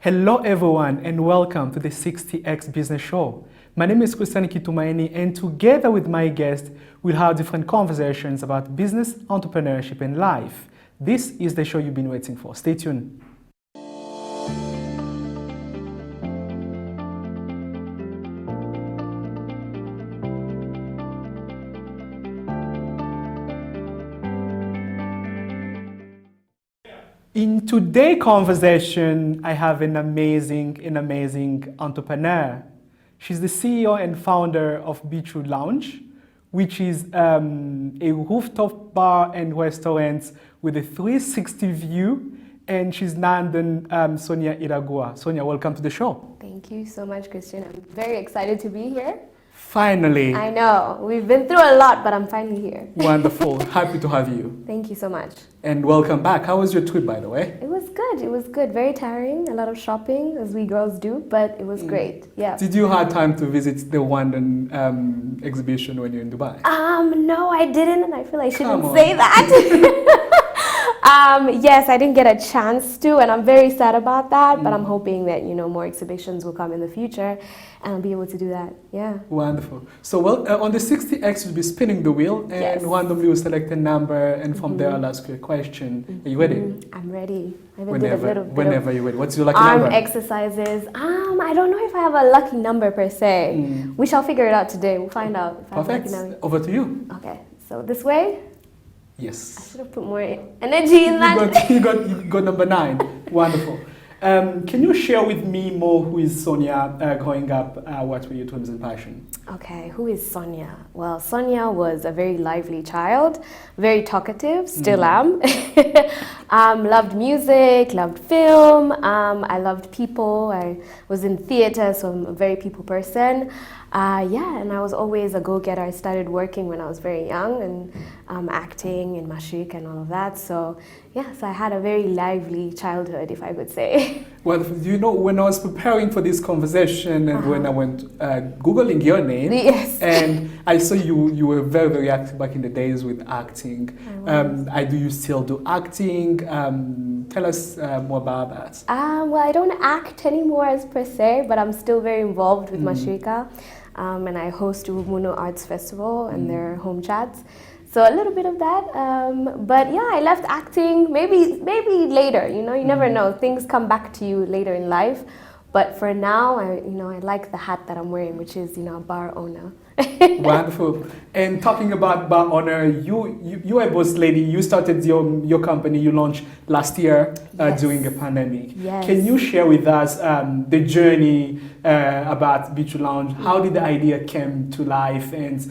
Hello everyone and welcome to the 60X Business Show. My name is Kitumaini and together with my guest we'll have different conversations about business, entrepreneurship and life. This is the show you've been waiting for. Stay tuned. In today's conversation, I have an amazing entrepreneur. She's the CEO and founder of Beach Lounge, which is a rooftop bar and restaurant with a 360 view. And she's London Sonia Iragua. Sonia, welcome to the show. Thank you so much, Christian. I'm very excited to be here. Finally. I know. We've been through a lot, but I'm finally here. Wonderful. Happy to have you. Thank you so much. And welcome back. How was your trip, by the way? It was good. It was good. Very tiring. A lot of shopping, as we girls do, but it was great. Yeah. Did you have time to visit the London exhibition when you're in Dubai? No, I didn't, and I feel I shouldn't say that. Yes, I didn't get a chance to, and I'm very sad about that, but I'm hoping that, more exhibitions will come in the future, and I'll be able to do that, yeah. Wonderful. So, on the 60X, you'll be spinning the wheel, and yes. randomly we'll select a number, and from there I'll ask you a question. Are you ready? I'm ready. Whenever you're ready. What's your lucky number? Exercises. I don't know if I have a lucky number per se. We shall figure it out today. We'll find out. If Perfect. I have a lucky number. Over to you. Okay, so this way? Yes. I should have put more energy in that. You got number 9. Wonderful. Can you share with me more who is Sonia growing up? What were your dreams and passion? Okay, who is Sonia? Well, Sonia was a very lively child, very talkative, still am. Loved music, loved film, I loved people. I was in theater, so I'm a very people person. And I was always a go-getter. I started working when I was very young and acting in Mashik and all of that. So I had a very lively childhood, if I could say. Well, when I was preparing for this conversation and when I went Googling your name, yes. and I saw you were very, very active back in the days with acting. Do you still do acting? Tell us more about that. Well, I don't act anymore as per se, but I'm still very involved with Mashika. And I host Umuno Arts Festival and their home chats. So a little bit of that. But yeah, I left acting maybe later, you never know. Things come back to you later in life. But for now, I like the hat that I'm wearing, which is, bar owner. Wonderful. And talking about bar owner, you are a boss lady. You started your company. You launched last year during a pandemic. Yes. Can you share with us the journey about Beach Lounge? How did the idea came to life and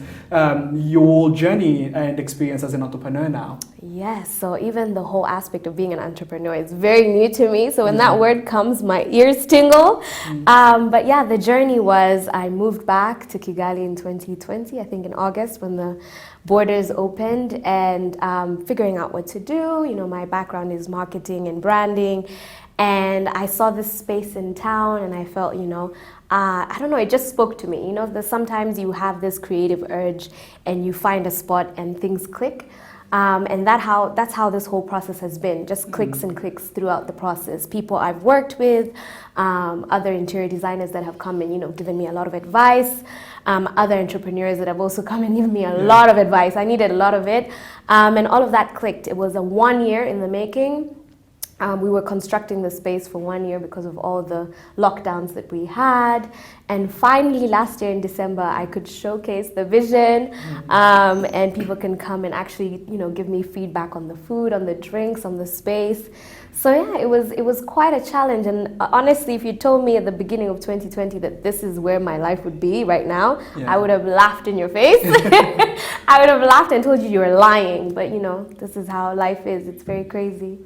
your journey and experience as an entrepreneur now? Yes, so even the whole aspect of being an entrepreneur is very new to me. So when that word comes, my ears tingle. But yeah, the journey was I moved back to Kigali in 2020, I think in August when the borders opened, and figuring out what to do. My background is marketing and branding. And I saw this space in town and I felt, I don't know, it just spoke to me. Sometimes you have this creative urge and you find a spot and things click. And that's how this whole process has been, just clicks and clicks throughout the process. People I've worked with, other interior designers that have come and, given me a lot of advice, other entrepreneurs that have also come and given me a lot of advice. I needed a lot of it. And all of that clicked. It was a 1 year in the making. We were constructing the space for 1 year because of all the lockdowns that we had. And finally, last year in December, I could showcase the vision and people can come and actually, give me feedback on the food, on the drinks, on the space. So yeah, it was quite a challenge. And honestly, if you told me at the beginning of 2020 that this is where my life would be right now, I would have laughed in your face. I would have laughed and told you were lying. But this is how life is. It's very crazy.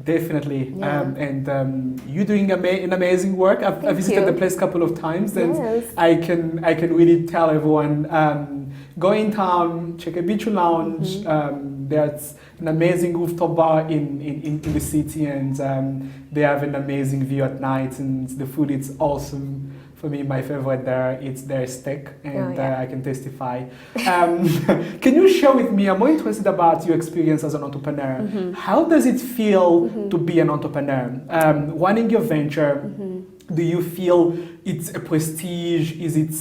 Definitely, and you're doing an amazing work. I've visited the place a couple of times, and I can really tell everyone go in town, check a Beach Lounge. There's an amazing rooftop bar in the city, and They have an amazing view at night, and the food is awesome. For me, my favorite there, it's their steak, and I can testify. Can you share with me, I'm more interested about your experience as an entrepreneur. How does it feel to be an entrepreneur? Running your venture, do you feel it's a prestige? Is it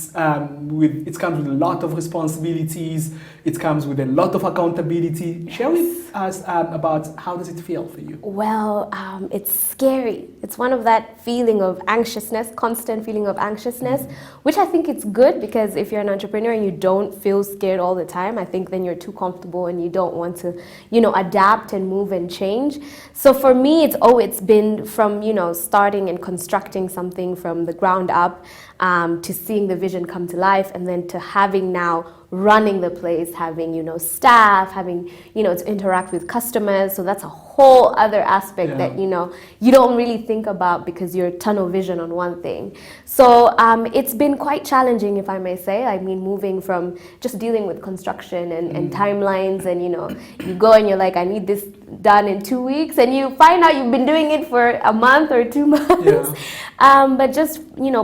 it comes with a lot of responsibilities? It comes with a lot of accountability. Share with us about how does it feel for you? Well, it's scary. It's one of that feeling of anxiousness, constant feeling of anxiousness, which I think it's good, because if you're an entrepreneur and you don't feel scared all the time, I think then you're too comfortable and you don't want to, adapt and move and change. So for me, it's been from, starting and constructing something from the ground up, to seeing the vision come to life, and then to having now running the place, having, staff, having, to interact with customers. So that's a whole other aspect that, you don't really think about because you're tunnel vision on one thing. So it's been quite challenging, if I may say. I mean, moving from just dealing with construction and timelines, and, you go and you're like, I need this done in 2 weeks, and you find out you've been doing it for a month or 2 months. But just,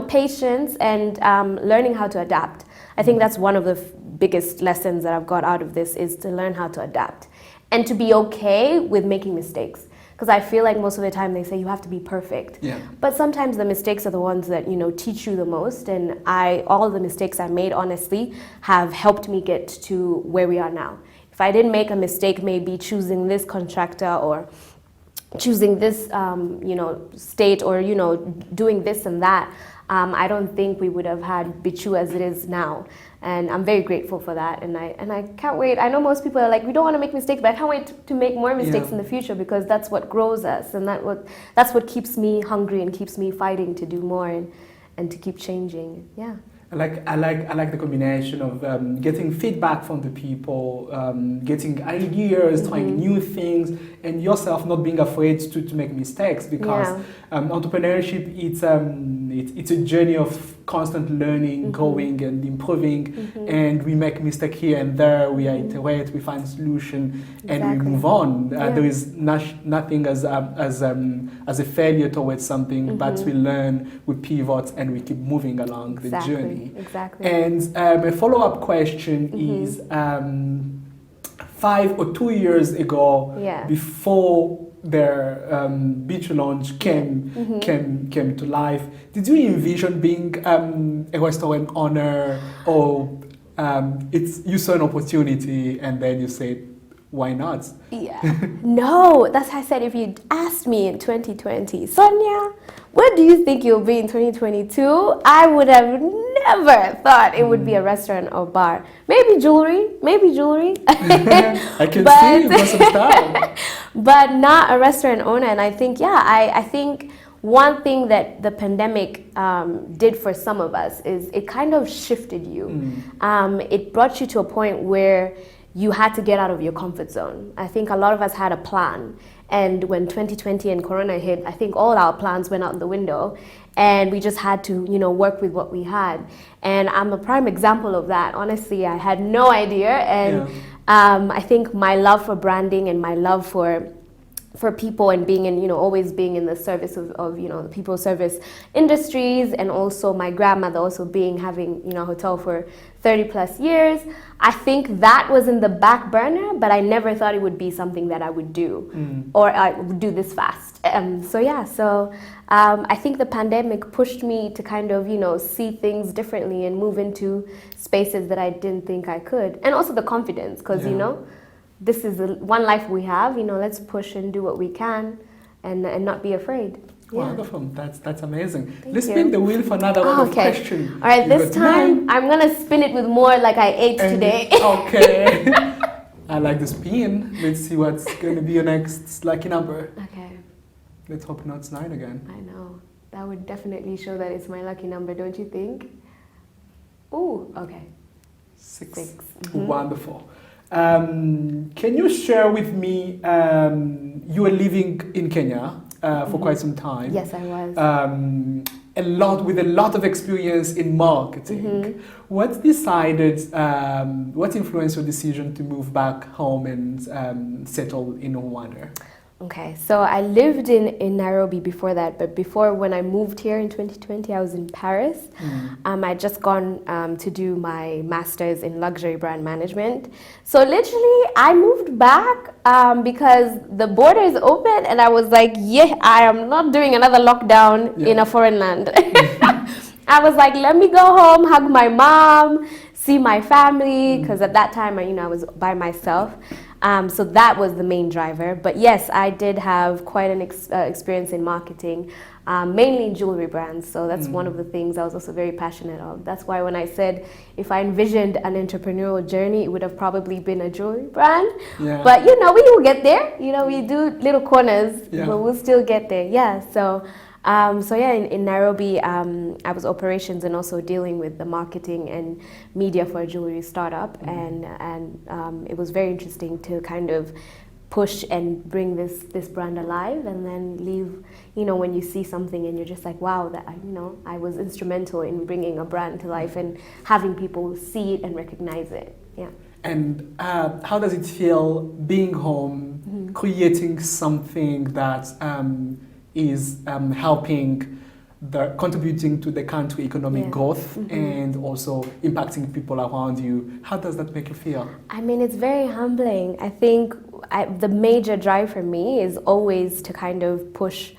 patience and learning how to adapt. I think that's one of the biggest lessons that I've got out of this, is to learn how to adapt and to be okay with making mistakes. Because I feel like most of the time they say you have to be perfect. But sometimes the mistakes are the ones that, teach you the most. And all the mistakes I made, honestly, have helped me get to where we are now. If I didn't make a mistake, maybe choosing this contractor or choosing this, state, or, doing this and that, I don't think we would have had Bichu as it is now. And I'm very grateful for that. And I can't wait. I know most people are like, we don't want to make mistakes, but I can't wait to make more mistakes in the future, because that's what grows us. And that's what keeps me hungry and keeps me fighting to do more and to keep changing. Yeah. I like the combination of getting feedback from the people, getting ideas, trying new things, and yourself not being afraid to make mistakes, because entrepreneurship, it's a journey of constant learning, growing and improving, and we make mistake here and there, we iterate, we find solution, and we move on. There is nothing as a failure towards something, but we learn, we pivot, and we keep moving along the journey. Exactly. And a follow-up question is, 5 or 2 years ago, before their beach launch came to life, did you envision being a restaurant owner, or you saw an opportunity and then you said, why not? No, that's why I said, if you'd asked me in 2020, Sonia, where do you think you'll be in 2022? I would have never thought it would be a restaurant or bar. Maybe jewelry. I can see you for some time. But not a restaurant owner. And I think, I think one thing that the pandemic did for some of us is it kind of shifted you. It brought you to a point where you had to get out of your comfort zone. I think a lot of us had a plan. And when 2020 and Corona hit, I think all our plans went out the window, and we just had to, work with what we had. And I'm a prime example of that. Honestly, I had no idea. And I think my love for branding and my love for people and being in, always being in the service of the people service industries, and also my grandmother also having, a hotel for 30 plus years. I think that was in the back burner, but I never thought it would be something that I would do or I would do this fast. So I think the pandemic pushed me to kind of, see things differently and move into spaces that I didn't think I could. And also the confidence, because, this is the one life we have, let's push and do what we can and not be afraid. Wonderful. That's amazing. Let's spin the wheel for another round of questions. All right, this time I'm going to spin it with more like I ate today. Okay. I like the spin. Let's see what's going to be your next lucky number. Okay. Let's hope not it's 9 again. I know. That would definitely show that it's my lucky number, don't you think? Ooh, okay. 6. Wonderful. Can you share with me, you were living in Kenya for quite some time. Yes, I was. With a lot of experience in marketing. What influenced your decision to move back home and settle in Rwanda? Okay, so I lived in Nairobi before that, but before, when I moved here in 2020, I was in Paris. I'd just gone to do my master's in luxury brand management. So literally, I moved back because the borders opened, and I was like, yeah, I am not doing another lockdown in a foreign land. I was like, let me go home, hug my mom, see my family, because at that time, I was by myself. So that was the main driver. But yes, I did have quite an experience in marketing, mainly in jewelry brands. So that's one of the things I was also very passionate of. That's why when I said if I envisioned an entrepreneurial journey, it would have probably been a jewelry brand. Yeah. But we will get there. We do little corners, but we'll still get there. Yeah. In Nairobi, I was operations and also dealing with the marketing and media for a jewelry startup, and it was very interesting to kind of push and bring this brand alive, and then leave. When you see something and you're just like, wow, that I was instrumental in bringing a brand to life and having people see it and recognize it. Yeah. And how does it feel being home, creating something that is contributing to the country economic growth and also impacting people around you? How does that make you feel? I mean, it's very humbling. I think the major drive for me is always to kind of push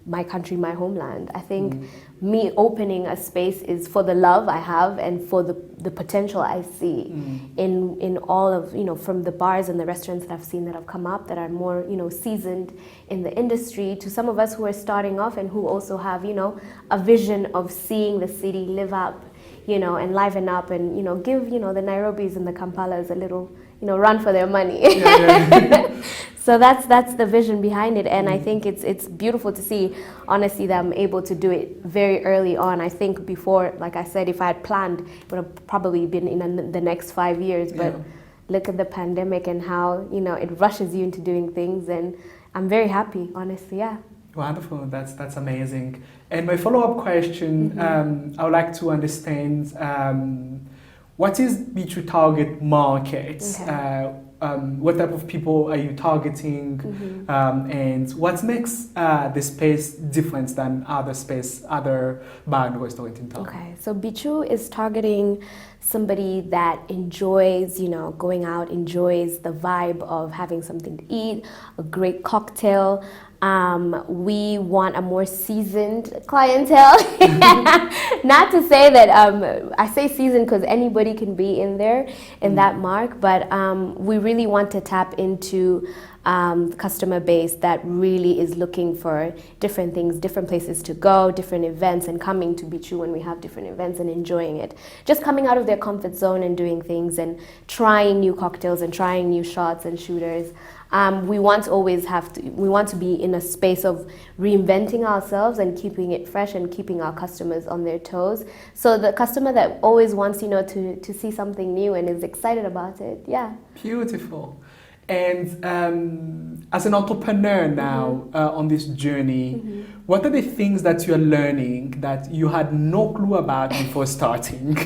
my country, my homeland. I think me opening a space is for the love I have and for the potential I see in all of, from the bars and the restaurants that I've seen that have come up that are more, seasoned in the industry, to some of us who are starting off and who also have, a vision of seeing the city live up, and liven up and, give, the Nairobis and the Kampalas a little, run for their money. So that's the vision behind it, and I think it's beautiful to see, honestly, that I'm able to do it very early on. I think before, like I said, if I had planned, it would have probably been in the next 5 years. But look at the pandemic and how it rushes you into doing things, and I'm very happy, honestly. Yeah. Wonderful. That's amazing. And my follow-up question, I would like to understand what is B2 target market? Okay. What type of people are you targeting, and what makes the space different than other bar and restaurant in town? Okay, so Bichu is targeting somebody that enjoys, going out, enjoys the vibe of having something to eat, a great cocktail. We want a more seasoned clientele. Not to say that, I say seasoned because anybody can be in there in that mark, but we really want to tap into customer base that really is looking for different things, different places to go, different events, and coming to Bichu when we have different events and enjoying it. Just coming out of their comfort zone and doing things and trying new cocktails and trying new shots and shooters. We want to be in a space of reinventing ourselves and keeping it fresh and keeping our customers on their toes. So the customer that always wants, to see something new and is excited about it. Yeah. Beautiful. And as an entrepreneur now on this journey, what are the things that you're learning that you had no clue about before starting?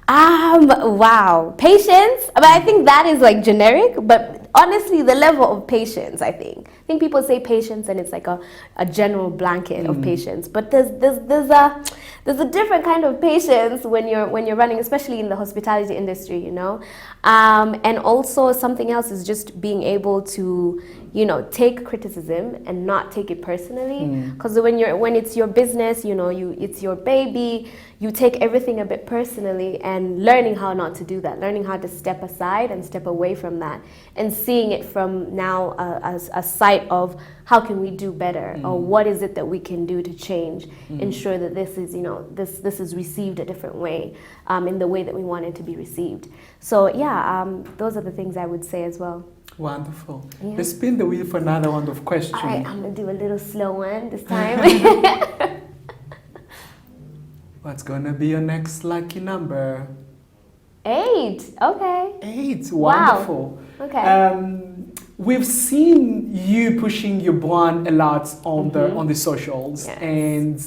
Wow. Patience. But I think that is like generic, but honestly, the level of patience, I think people say patience and it's like a general blanket of patience, but there's a different kind of patience when you're running, especially in the hospitality industry, and also something else is just being able to, take criticism and not take it personally, because when it's your business, it's your baby, you take everything a bit personally, and learning how not to do that, learning how to step aside and step away from that, and seeing it from now as a site of how can we do better, or what is it that we can do to change, ensure that this is, this is received a different way, in the way that we want it to be received. So yeah, those are the things I would say as well. Wonderful. Yeah. Let's spin the wheel for another round of questions. All right, I'm going to do a little slow one this time. What's going to be your next lucky number? 8. Okay. 8. Wonderful. Wow. Okay. We've seen you pushing your brand a lot on the socials, and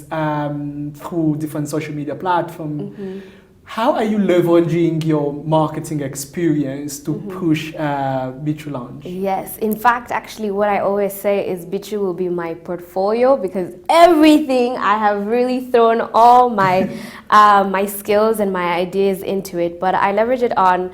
through different social media platforms. how are you leveraging your marketing experience to push Bichu Lounge? Yes, in fact, actually, what I always say is Bichu will be my portfolio because everything I have really thrown all my my skills and my ideas into it. But I leverage it on,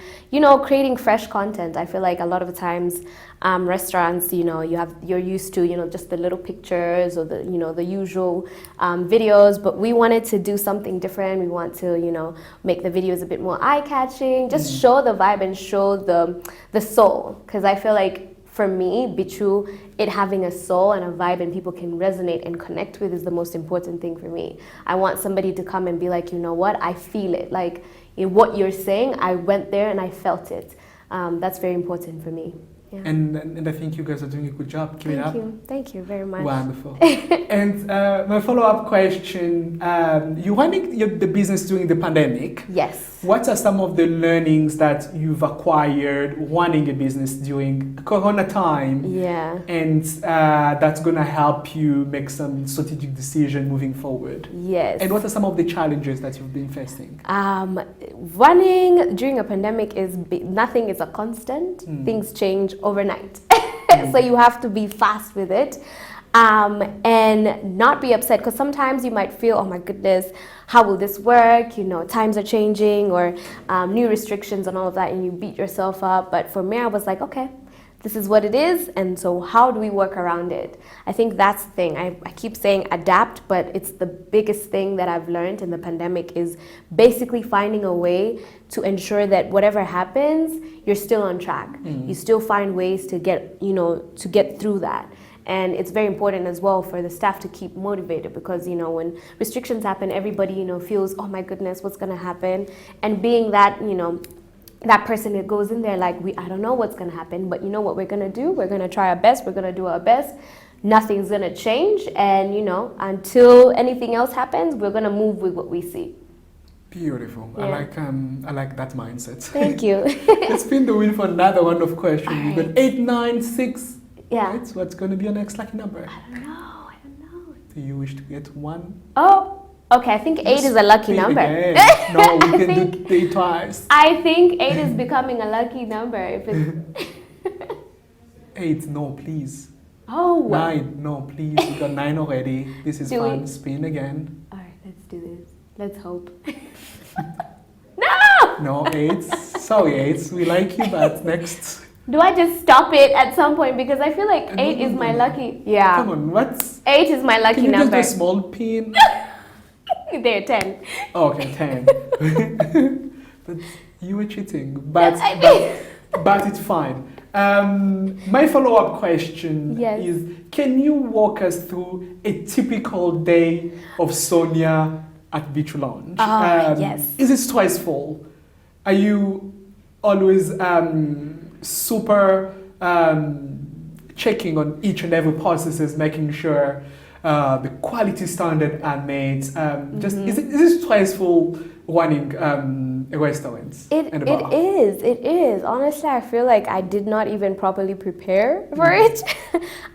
creating fresh content. I feel like a lot of the times restaurants, you're used to, just the little pictures or the usual videos, but we wanted to do something different. We want to, make the videos a bit more eye-catching, just show the vibe and show the soul. Because I feel like for me, Bichu, it having a soul and a vibe and people can resonate and connect with is the most important thing for me. I want somebody to come and be like, you know what, I feel it. Like what you're saying, I went there and I felt it. That's very important for me. Yeah. And I think you guys are doing a good job. Keep it up. Thank you very much. Wonderful. And my follow-up question, you running the business during the pandemic. Yes. What are some of the learnings that you've acquired running a business during Corona time? Yeah. And that's going to help you make some strategic decision moving forward. Yes. And what are some of the challenges that you've been facing? Running during a pandemic nothing is a constant. Things change overnight. So you have to be fast with it. And not be upset, because sometimes you might feel, oh my goodness, how will this work? Times are changing, or new restrictions and all of that, and you beat yourself up. But for me, I was like, okay, this is what it is, and so how do we work around it? I think that's the thing. I keep saying adapt, but it's the biggest thing that I've learned in the pandemic is basically finding a way to ensure that whatever happens, you're still on track. You still find ways to get through that. And it's very important as well for the staff to keep motivated, because when restrictions happen, everybody feels, oh my goodness, what's going to happen? And being that that person that goes in there like, I don't know what's going to happen, but you know what we're going to do? We're going to try our best. We're going to do our best. Nothing's going to change. And until anything else happens, we're going to move with what we see. Beautiful. Yeah. I like that mindset. Thank you. Let's spin the wheel for another round of questions. We've got 8, 9, 6. Yeah. Right? So what's going to be your next lucky number? I don't know. Do you wish to get 1? Oh, okay. I think 8 is a lucky number. No, we can do it twice. I think 8 is becoming a lucky number. If it's 8, no, please. Oh. 9, no, please. We got 9 already. This is fun. Spin again. All right, let's do this. Let's hope. No! No, 8. Sorry, 8. We like you, but next. Do I just stop it at some point? Because I feel like 8 is my lucky. Yeah. Come on, what's 8 is my lucky number. number. Just do a small pin. There, 10. Oh, okay, 10. But you were cheating. But it's fine. My follow-up question is, can you walk us through a typical day of Sonia at Bichu Lounge? Yes. Is it stressful? Are you always super checking on each and every processes, making sure the quality standard are met? Is it stressful running a restaurant? It is. Honestly, I feel like I did not even properly prepare for it.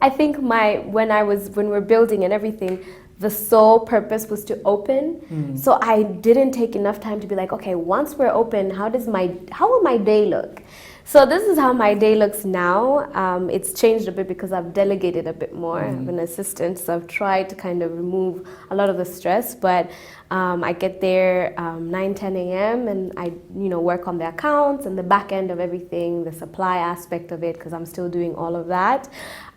I think when we're building and everything, the sole purpose was to open. So I didn't take enough time to be like, okay, once we're open, how will my day look? So this is how my day looks now. It's changed a bit because I've delegated a bit more. I have an assistant, so I've tried to kind of remove a lot of the stress. But I get there 9, 10 a.m. and I work on the accounts and the back end of everything, the supply aspect of it, because I'm still doing all of that.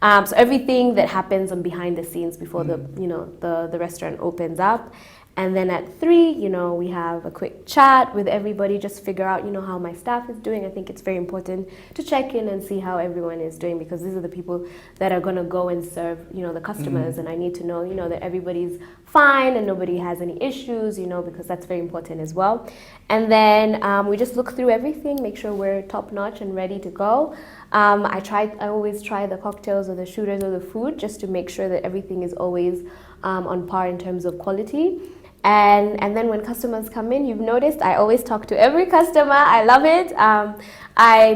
So everything that happens on behind the scenes before the restaurant opens up. And then at 3, we have a quick chat with everybody, just figure out, how my staff is doing. I think it's very important to check in and see how everyone is doing, because these are the people that are going to go and serve, the customers. And I need to know, that everybody's fine and nobody has any issues, because that's very important as well. And then we just look through everything, make sure we're top notch and ready to go. I always try the cocktails or the shooters or the food, just to make sure that everything is always on par in terms of quality. And then when customers come in, you've noticed I always talk to every customer. I love it.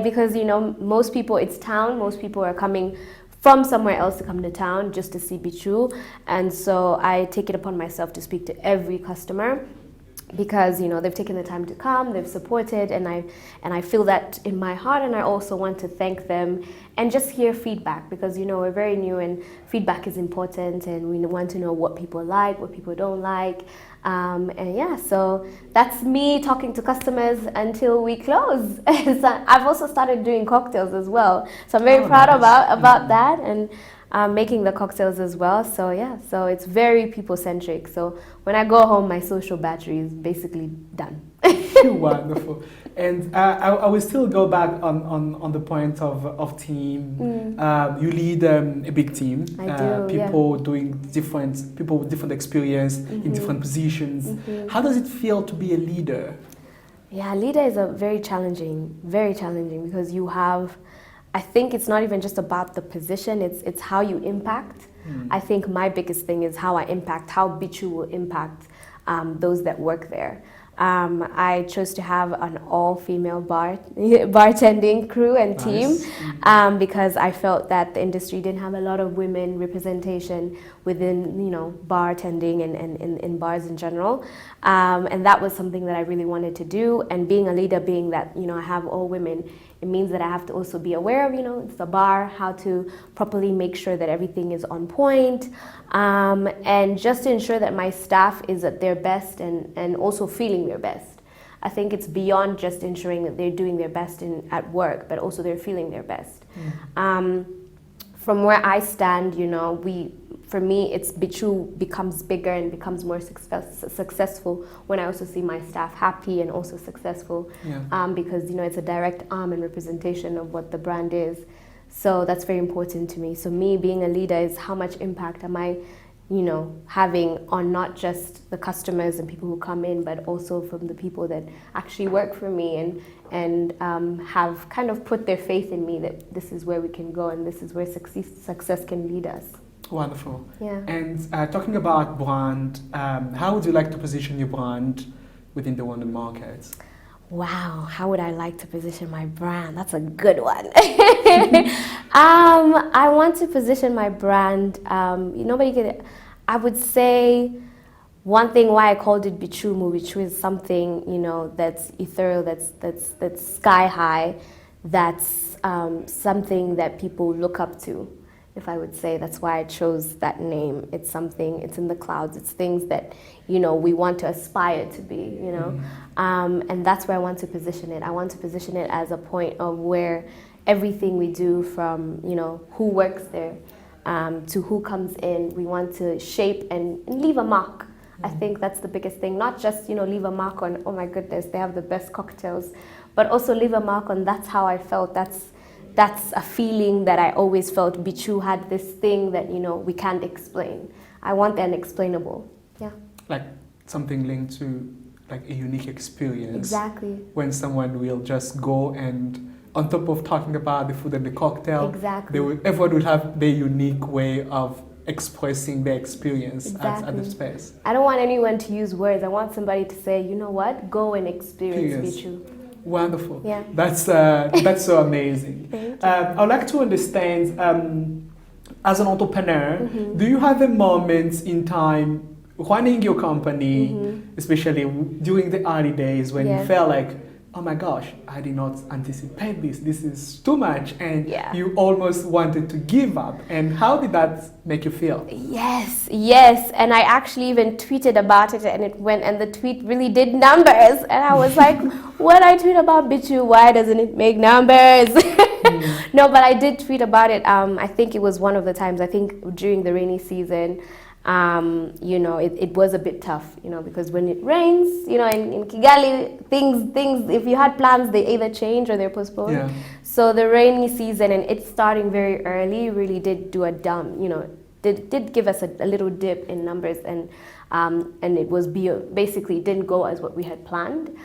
Because most people, it's town. Most people are coming from somewhere else to come to town just to see Bichu, and so I take it upon myself to speak to every customer. because they've taken the time to come, they've supported, and I feel that in my heart, and I also want to thank them and just hear feedback, because we're very new and feedback is important, and we want to know what people like, what people don't like, and yeah, so that's me talking to customers until we close. So I've also started doing cocktails as well, so I'm very proud about that, and making the cocktails as well. So yeah, so it's very people-centric. So when I go home, my social battery is basically done. Wonderful. And I will still go back on the point of team. You lead a big team. I do, people people with different experience in different positions. How does it feel to be a leader? Yeah, leader is very challenging, because you have, I think it's not even just about the position, it's how you impact. I think my biggest thing is how I impact, how Bichu will impact those that work there. I chose to have an all-female bartending crew and team. Nice. Because I felt that the industry didn't have a lot of women representation within, bartending and in bars in general. And that was something that I really wanted to do. And being a leader, being that, I have all women, it means that I have to also be aware of, it's a bar, how to properly make sure that everything is on point, and just to ensure that my staff is at their best and also feeling their best. I think it's beyond just ensuring that they're doing their best at work, but also they're feeling their best. From where I stand, for me, it's Bichu becomes bigger and becomes more successful when I also see my staff happy and also successful. Because it's a direct arm and representation of what the brand is. So that's very important to me. So me being a leader is how much impact am I, having on not just the customers and people who come in, but also from the people that actually work for me and have kind of put their faith in me that this is where we can go and this is where success can lead us. Wonderful. Yeah. And talking about brand, how would you like to position your brand within the London market? Wow, how would I like to position my brand? That's a good one. I want to position my brand. I would say one thing why I called it Bichumu, which is something that's ethereal, that's sky high, that's something that people look up to. If I would say, that's why I chose that name. It's something, it's in the clouds, it's things that, we want to aspire to be, and that's where I want to position it. I want to position it as a point of where everything we do from, who works there to who comes in, we want to shape and leave a mark. I think that's the biggest thing, not just, leave a mark on, oh my goodness, they have the best cocktails, but also leave a mark on, that's how I felt, that's a feeling that I always felt. Bichu had this thing that, we can't explain. I want the unexplainable. Yeah. Like something linked to like a unique experience. Exactly. When someone will just go and on top of talking about the food and the cocktail, exactly, everyone will have their unique way of expressing their experience at the space. I don't want anyone to use words. I want somebody to say, you know what, go and experience Bichu. Wonderful. Yeah. That's so amazing. Thank you. I would like to understand, as an entrepreneur, do you have a moment in time running your company, especially during the early days when you felt like, oh my gosh, I did not anticipate this. This is too much, and you almost wanted to give up. And how did that make you feel? Yes, and I actually even tweeted about it, and it went, and the tweet really did numbers. And I was like, what I tweet about Bichu, why doesn't it make numbers? No, but I did tweet about it. I think it was one of the times, I think during the rainy season, it was a bit tough, because when it rains, in Kigali, things, if you had plans, they either change or they're postponed. Yeah. So the rainy season and it starting very early really did do a did give us a little dip in numbers, and it was basically didn't go as what we had planned.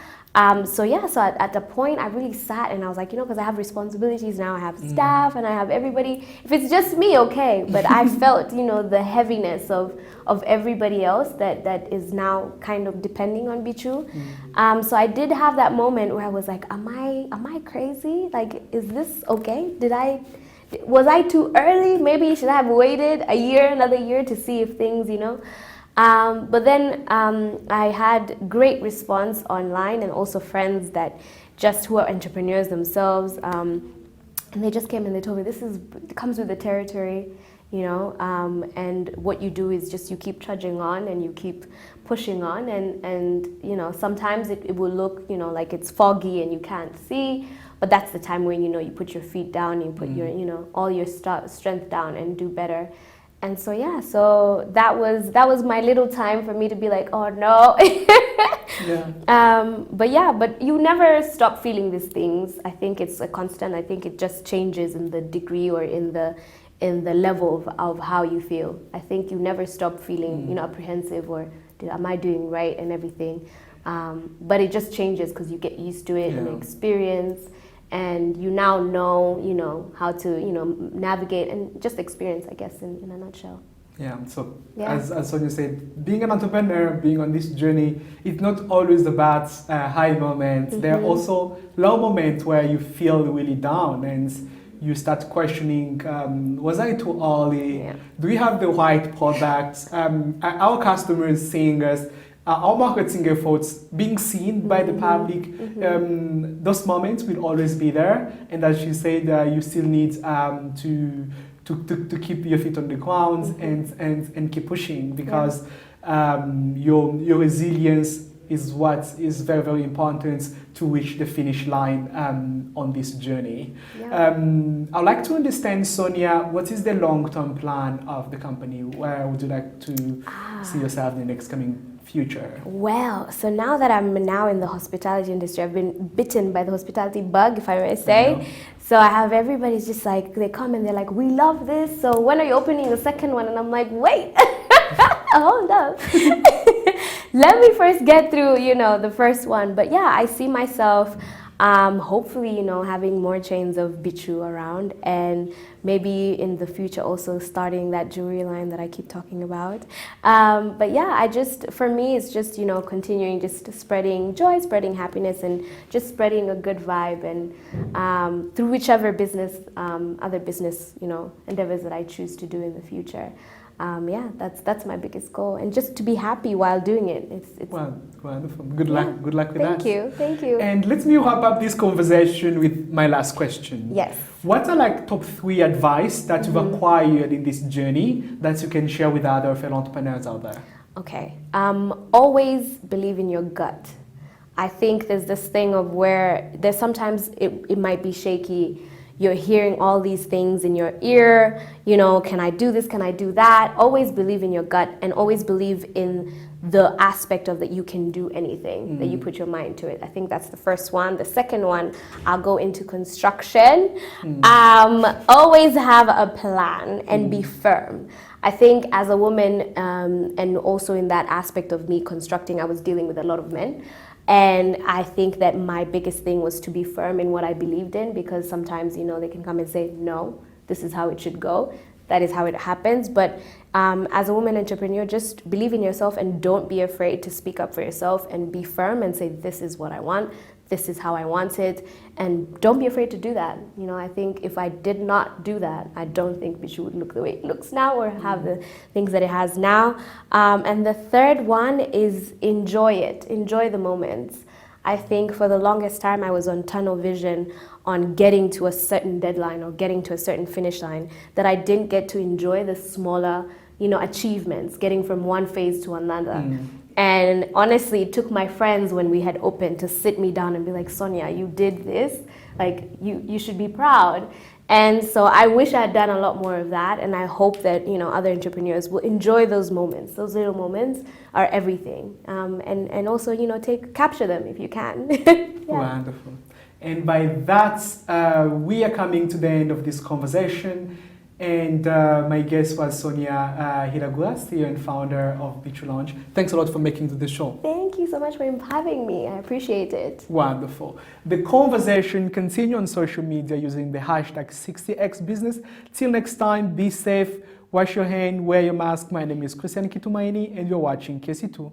So at the point I really sat and I was like, because I have responsibilities now, I have staff and I have everybody. If it's just me, okay, but I felt, the heaviness of everybody else that is now kind of depending on Bichu. So I did have that moment where I was like, am I crazy? Like, is this okay? Was I too early? Maybe should I have waited another year to see if things, But then I had great response online and also friends that just who are entrepreneurs themselves. And they just came and they told me it comes with the territory, you know, and what you do is just you keep trudging on and you keep pushing on and you know, sometimes it will look, you know, like it's foggy and you can't see, but that's the time when, you know, you put your feet down, you put your, you know, all your strength down and do better. And so yeah, so that was my little time for me to be like, oh no. But you never stop feeling these things. I think it's a constant. I think it just changes in the degree or in the level of how you feel. I think you never stop feeling, you know, apprehensive or am I doing right and everything. But it just changes because you get used to it and experience. And you now know, you know, how to, you know, navigate and just experience, I guess, in a nutshell. Yeah, so as Sonia said, being an entrepreneur, being on this journey, it's not always about high moments. There are also low moments where you feel really down and you start questioning, was I too early? Yeah. Do we have the right products? Our customers seeing us? Our marketing efforts being seen by the public, those moments will always be there. And as you said, you still need to keep your feet on the ground and keep pushing because your resilience is what is very, very important to reach the finish line on this journey. Yeah. I'd like to understand, Sonia, what is the long-term plan of the company? Where would you like to see yourself in the next coming future? Well, so now that I'm now in the hospitality industry, I've been bitten by the hospitality bug, if I may say. So I have everybody's just like, they come and they're like, we love this. So when are you opening the second one? And I'm like, wait, hold up. Let me first get through, you know, the first one. But yeah, I see myself hopefully, you know, having more chains of Bichu around and maybe in the future also starting that jewelry line that I keep talking about. But yeah, for me, it's just, you know, continuing just spreading joy, spreading happiness and just spreading a good vibe and through whichever business, other business, you know, endeavors that I choose to do in the future. Yeah, that's my biggest goal, and just to be happy while doing it. It's wonderful. Good luck with that. Thank you. And let me wrap up this conversation with my last question. Yes. What are like top 3 advice that you've acquired in this journey that you can share with other fellow entrepreneurs out there? Okay. Always believe in your gut. I think there's this thing of where there's sometimes it might be shaky. You're hearing all these things in your ear, you know, can I do this, can I do that? Always believe in your gut and always believe in the aspect of that you can do anything, that you put your mind to it. I think that's the first one. The second one, I'll go into construction. Always have a plan and be firm. I think as a woman, and also in that aspect of me constructing, I was dealing with a lot of men. And I think that my biggest thing was to be firm in what I believed in, because sometimes, you know, they can come and say, no, this is how it should go. That is how it happens. But as a woman entrepreneur, just believe in yourself and don't be afraid to speak up for yourself and be firm and say, this is what I want. This is how I want it. And don't be afraid to do that. You know, I think if I did not do that, I don't think Bichu would look the way it looks now or have the things that it has now. And the third one is enjoy it. Enjoy the moments. I think for the longest time I was on tunnel vision on getting to a certain deadline or getting to a certain finish line, that I didn't get to enjoy the smaller, you know, achievements, getting from one phase to another. And honestly, it took my friends when we had opened to sit me down and be like, Sonia, you did this, like you should be proud. And so I wish I had done a lot more of that, and I hope that, you know, other entrepreneurs will enjoy those moments. Those little moments are everything. And also, you know, capture them if you can. Wonderful. And by that, we are coming to the end of this conversation. And my guest was Sonia Hiragura, CEO and founder of Bichu Lounge. Thanks a lot for making it to the show. Thank you so much for having me. I appreciate it. Wonderful. The conversation continue on social media using the hashtag 60xbusiness. Till next time, be safe, wash your hand, wear your mask. My name is Kitumaini, and you're watching KC2.